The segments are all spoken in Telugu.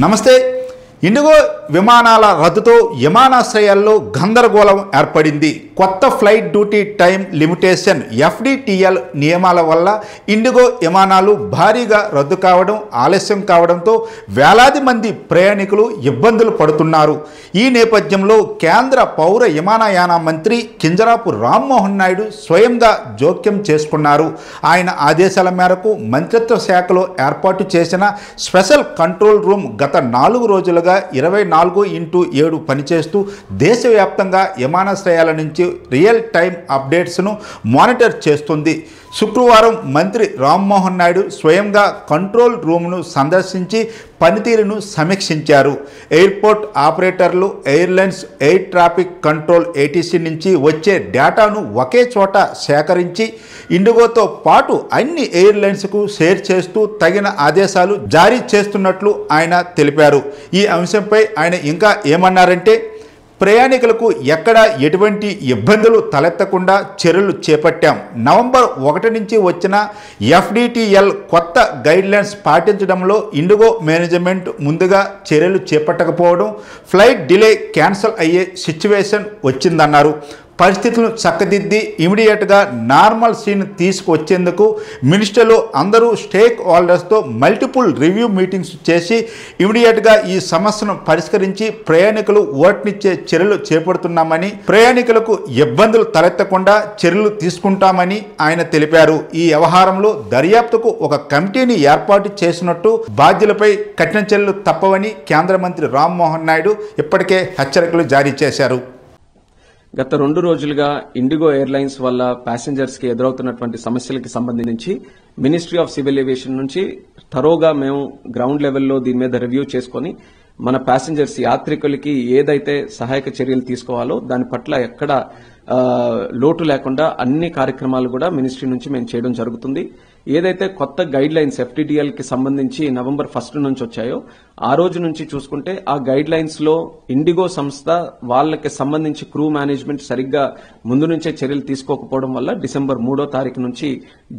నమస్తే. ఇండిగో విమానాల రద్దుతో విమానాశ్రయాల్లో గందరగోళం ఏర్పడింది. కొత్త flight duty time limitation FDTL నియమాల వల్ల ఇండిగో విమానాలు భారీగా రద్దు కావడం, ఆలస్యం కావడంతో వేలాది మంది ప్రయాణికులు ఇబ్బందులు పడుతున్నారు. ఈ నేపథ్యంలో కేంద్ర పౌర విమానయాన మంత్రి కింజరాపు రామ్మోహన్ నాయుడు స్వయంగా జోక్యం చేసుకున్నారు. ఆయన ఆదేశాల మేరకు మంత్రిత్వ శాఖలో ఏర్పాటు చేసిన స్పెషల్ కంట్రోల్ రూమ్ గత 4 రోజులుగా 24/7 పనిచేస్తూ దేశవ్యాప్తంగా విమానాశ్రయాల నుంచి రియల్ టైం అప్డేట్స్ను మానిటర్ చేస్తుంది. శుక్రవారం మంత్రి రామ్మోహన్ నాయుడు స్వయంగా కంట్రోల్ రూమ్ను సందర్శించి పనితీరును సమీక్షించారు. ఎయిర్పోర్ట్ ఆపరేటర్లు, airlines, air traffic control ATC నుంచి వచ్చే డేటాను ఒకే చోట సేకరించి ఇండిగోతో పాటు అన్ని ఎయిర్లైన్స్కు షేర్ చేస్తూ తగిన ఆదేశాలు జారీ చేస్తున్నట్లు ఆయన తెలిపారు. ఈ అంశంపై ఆయన ఇంకా ఏమన్నారంటే, ప్రయాణికులకు ఎక్కడ ఎటువంటి ఇబ్బందులు తలెత్తకుండా చర్యలు చేపట్టాం. నవంబర్ 1 నుంచి వచ్చిన FDTL కొత్త గైడ్లైన్స్ పాటించడంలో ఇండిగో మేనేజ్మెంట్ ముందుగా చర్యలు చేపట్టకపోవడం, ఫ్లైట్ డిలే క్యాన్సిల్ అయ్యే సిచ్యువేషన్ వచ్చిందన్నారు. పరిస్థితులను చక్కదిద్ది ఇమీడియట్గా నార్మల్ సీన్ తీసుకువచ్చేందుకు మినిస్టర్లు అందరూ స్టేక్ హోల్డర్స్తో మల్టిపుల్ రివ్యూ మీటింగ్స్ చేసి ఇమీడియట్గా ఈ సమస్యను పరిష్కరించి ప్రయాణికులు ఓట్నిచ్చే చర్యలు చేపడుతున్నామని, ప్రయాణికులకు ఇబ్బందులు తలెత్తకుండా చర్యలు తీసుకుంటామని ఆయన తెలిపారు. ఈ వ్యవహారంలో దర్యాప్తుకు ఒక కమిటీని ఏర్పాటు చేసినట్టు, బాధ్యులపై కఠిన చర్యలు తప్పవని కేంద్ర మంత్రి రామ్మోహన్ నాయుడు ఇప్పటికే హెచ్చరికలు జారీ చేశారు. గత 2 రోజులుగా ఇండిగో ఎయిర్లైన్స్ వల్ల ప్యాసింజర్స్ కి ఎదురవుతున్నటువంటి సమస్యలకి సంబంధించి మినిస్ట్రీ ఆఫ్ సివిల్ ఏవియేషన్ నుంచి థరోగా మేము గ్రౌండ్ లెవెల్లో దీని మీద రివ్యూ చేసుకుని మన ప్యాసింజర్స్ యాత్రికులకి ఏదైతే సహాయక చర్యలు తీసుకోవాలో దాని పట్ల ఎక్కడ లోటు లేకుండా అన్ని కార్యక్రమాలు కూడా మినిస్ట్రీ నుంచి మేము చేయడం జరుగుతుంది. ఏదైతే కొత్త గైడ్ లైన్స్ FDTL కి సంబంధించి నవంబర్ 1 నుంచి వచ్చాయో ఆ రోజు నుంచి చూసుకుంటే ఆ గైడ్ లైన్స్ లో ఇండిగో సంస్థ వాళ్ళకి సంబంధించి క్రూ మేనేజ్మెంట్ సరిగ్గా ముందు నుంచే చర్యలు తీసుకోకపోవడం వల్ల డిసెంబర్ 3వ తారీఖు నుంచి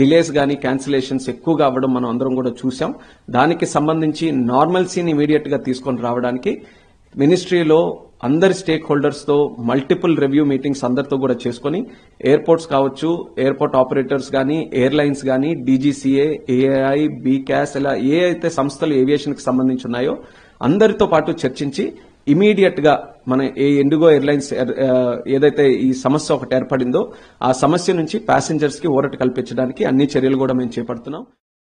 డిలేస్ గానీ క్యాన్సిలేషన్స్ ఎక్కువగా అవ్వడం మనం అందరం కూడా చూసాం. దానికి సంబంధించి నార్మల్సీని ఇమీడియట్ గా తీసుకొని రావడానికి మినిస్ట్రీలో అందరి స్టేక్ హోల్డర్స్ తో మల్టిపుల్ రివ్యూ మీటింగ్స్ అందరితో కూడా చేసుకుని ఎయిర్పోర్ట్స్ కావచ్చు, ఎయిర్పోర్ట్ ఆపరేటర్స్ గానీ, ఎయిర్లైన్స్ గానీ, DGCA, AAI, BCAS ఇలా ఏ అయితే సంస్థలు ఏవియేషన్ కి సంబంధించి ఉన్నాయో అందరితో పాటు చర్చించి ఇమీడియట్ గా మన ఇండిగో ఎయిర్లైన్స్ ఏదైతే ఈ సమస్య ఒకటి ఏర్పడిందో ఆ సమస్య నుంచి ప్యాసింజర్స్ కి ఊరట కల్పించడానికి అన్ని చర్యలు కూడా మేము చేపడుతున్నాం.